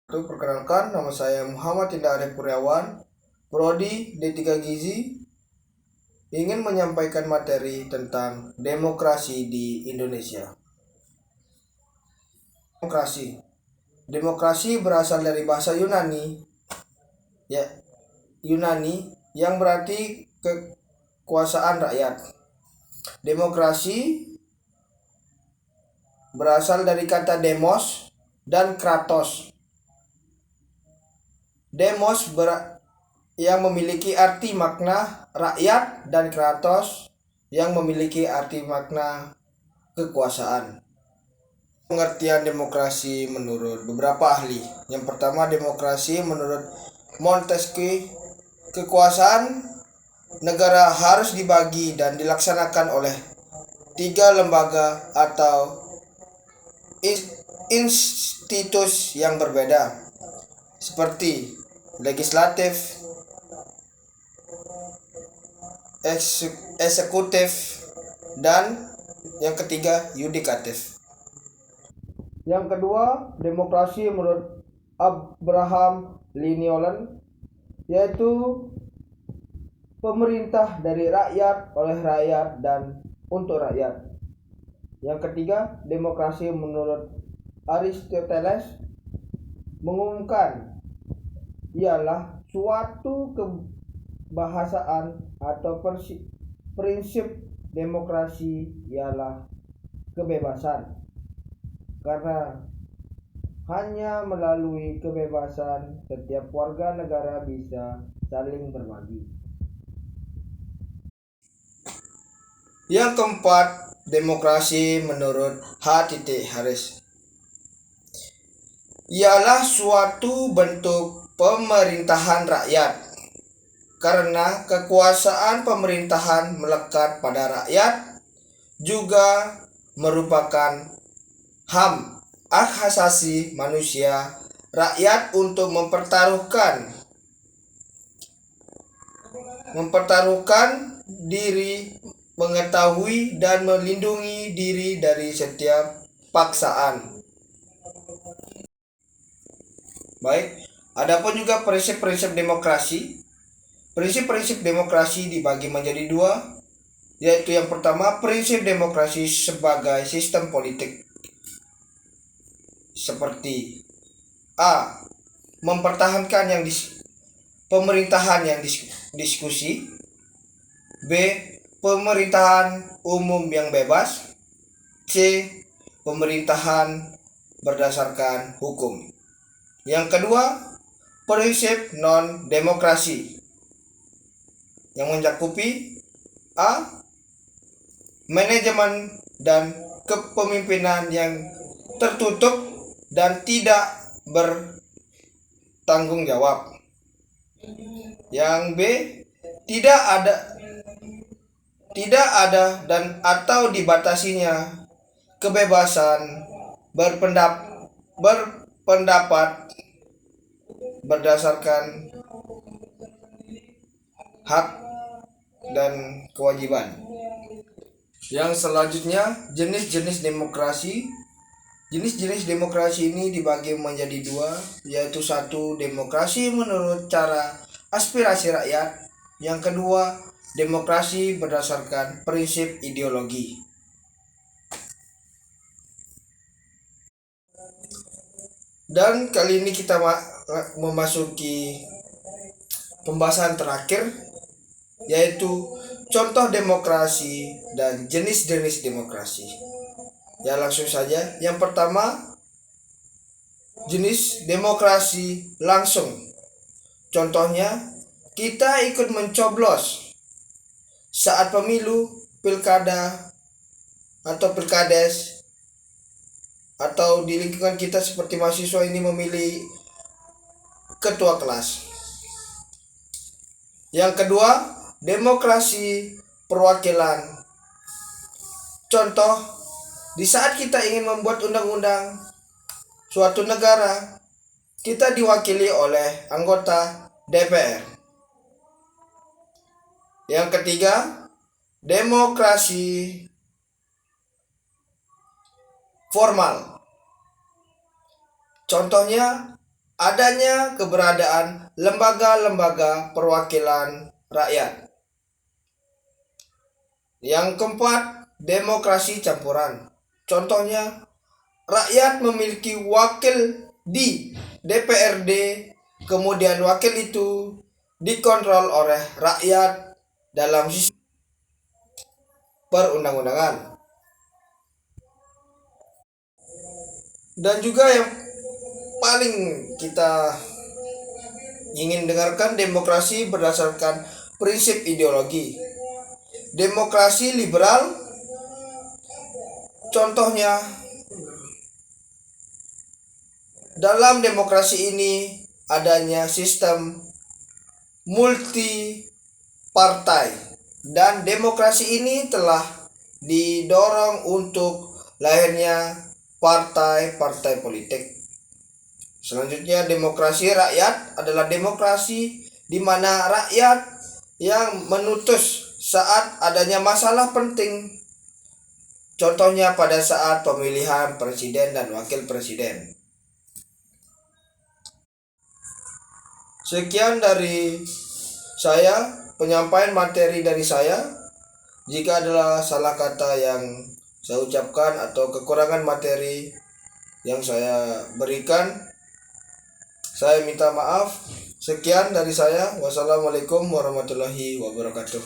Perkenalkan, nama saya Muhammad Indah Arif Kuryawan, Prodi D3 Gizi, ingin menyampaikan materi tentang demokrasi di Indonesia. Demokrasi berasal dari bahasa Yunani, yang berarti kekuasaan rakyat. Demokrasi berasal dari kata demos dan kratos. Demos yang memiliki arti makna rakyat dan kratos yang memiliki arti makna kekuasaan. Pengertian demokrasi menurut beberapa ahli. Yang pertama, demokrasi menurut Montesquieu, kekuasaan negara harus dibagi dan dilaksanakan oleh 3 lembaga atau institusi yang berbeda, seperti legislatif, eksekutif, dan yang ketiga yudikatif. Yang kedua, demokrasi menurut Abraham Lincoln, yaitu pemerintah dari rakyat, oleh rakyat, dan untuk rakyat. Yang ketiga, demokrasi menurut Aristoteles mengumumkan ialah suatu kebahasaan atau prinsip demokrasi ialah kebebasan, karena hanya melalui kebebasan setiap warga negara bisa saling berbagi. Yang keempat, demokrasi menurut H.T. Harris ialah suatu bentuk pemerintahan rakyat, karena kekuasaan pemerintahan melekat pada rakyat, juga merupakan hak asasi manusia rakyat untuk mempertaruhkan diri, mengetahui dan melindungi diri dari setiap paksaan. Baik, adapun juga prinsip-prinsip demokrasi. Prinsip-prinsip demokrasi dibagi menjadi 2, yaitu yang pertama, prinsip demokrasi sebagai sistem politik, seperti A. Mempertahankan pemerintahan yang diskusi, B. Pemerintahan umum yang bebas, C. Pemerintahan berdasarkan hukum. Yang kedua, prinsip non-demokrasi yang mencakupi A. Manajemen dan kepemimpinan yang tertutup dan tidak bertanggung jawab. Yang B. Tidak ada dan atau dibatasinya kebebasan berpendapat berdasarkan hak dan kewajiban. Yang selanjutnya, jenis-jenis demokrasi. Jenis-jenis demokrasi ini dibagi menjadi 2, yaitu 1. Demokrasi menurut cara aspirasi rakyat. Yang kedua, demokrasi berdasarkan prinsip ideologi. Dan kali ini kita memasuki pembahasan terakhir, yaitu contoh demokrasi dan jenis-jenis demokrasi. Ya, langsung saja. Yang pertama, jenis demokrasi langsung. Contohnya, kita ikut mencoblos saat pemilu, pilkada, atau pilkades, atau di lingkungan kita seperti mahasiswa ini memilih ketua kelas. Yang kedua, demokrasi perwakilan. Contoh, di saat kita ingin membuat undang-undang suatu negara, kita diwakili oleh anggota DPR. Yang ketiga, demokrasi formal. Contohnya, adanya keberadaan lembaga-lembaga perwakilan rakyat. Yang keempat, demokrasi campuran. Contohnya, rakyat memiliki wakil di DPRD, kemudian wakil itu dikontrol oleh rakyat dalam sistem perundang-undangan. Dan juga yang paling kita ingin dengarkan, demokrasi berdasarkan prinsip ideologi. Demokrasi liberal, contohnya dalam demokrasi ini adanya sistem multi partai, dan demokrasi ini telah didorong untuk lahirnya partai-partai politik. Selanjutnya, demokrasi rakyat adalah demokrasi di mana rakyat yang menutus saat adanya masalah penting. Contohnya pada saat pemilihan presiden dan wakil presiden. Sekian dari saya, penyampaian materi dari saya. Jika adalah salah kata yang saya ucapkan atau kekurangan materi yang saya berikan, saya minta maaf. Sekian dari saya. Wassalamualaikum warahmatullahi wabarakatuh.